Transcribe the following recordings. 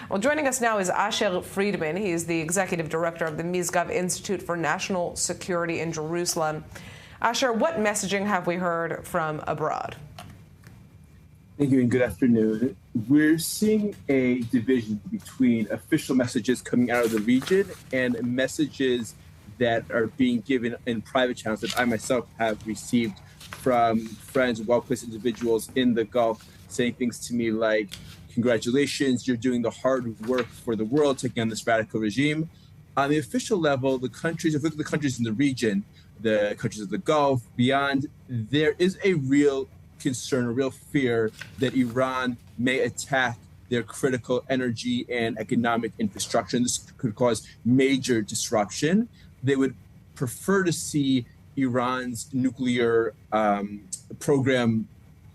Well, joining us now is Asher Fredman. He is the executive director of the Mizgav Institute for National Security in Jerusalem. Asher, what messaging have we heard from abroad? Thank you and good afternoon. We're seeing a division between official messages coming out of the region and messages that are being given in private channels that I myself have received from friends, well-placed individuals in the Gulf saying things to me like, congratulations, you're doing the hard work for the world, taking on this radical regime. On the official level, the countries, if you look at the countries in the region, the countries of the Gulf, beyond, there is a real concern, a real fear that Iran may attack their critical energy and economic infrastructure. And this could cause major disruption. They would prefer to see Iran's nuclear program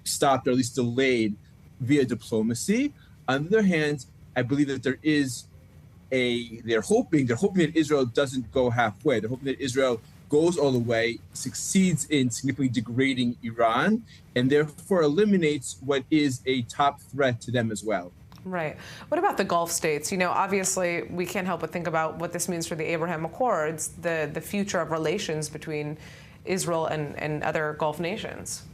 stopped or at least delayed via diplomacy. On the other hand, I believe that they're hoping that Israel doesn't go halfway. They're hoping that Israel goes all the way, succeeds in significantly degrading Iran, and therefore eliminates what is a top threat to them as well. Right. What about the Gulf states? You know, obviously, we can't help but think about what this means for the Abraham Accords, the future of relations between Israel and other Gulf nations.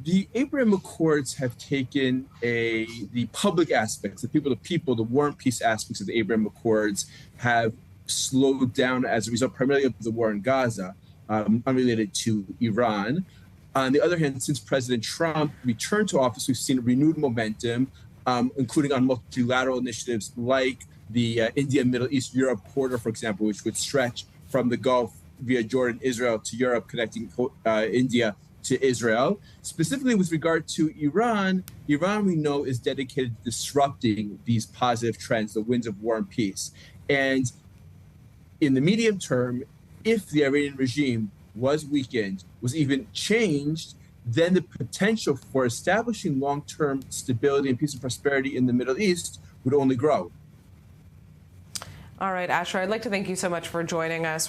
The Abraham Accords have taken the public aspects, the people-to-people, the war and peace aspects of the Abraham Accords have slowed down as a result primarily of the war in Gaza, unrelated to Iran. On the other hand, since President Trump returned to office, we've seen renewed momentum, including on multilateral initiatives like the India-Middle East-Europe corridor, for example, which would stretch from the Gulf via Jordan, Israel to Europe, connecting India to Israel. Specifically with regard to Iran, we know is dedicated to disrupting these positive trends, the winds of war and peace. And in the medium term, if the Iranian regime was weakened, was even changed, then the potential for establishing long-term stability and peace and prosperity in the Middle East would only grow. All right, Asher, I'd like to thank you so much for joining us.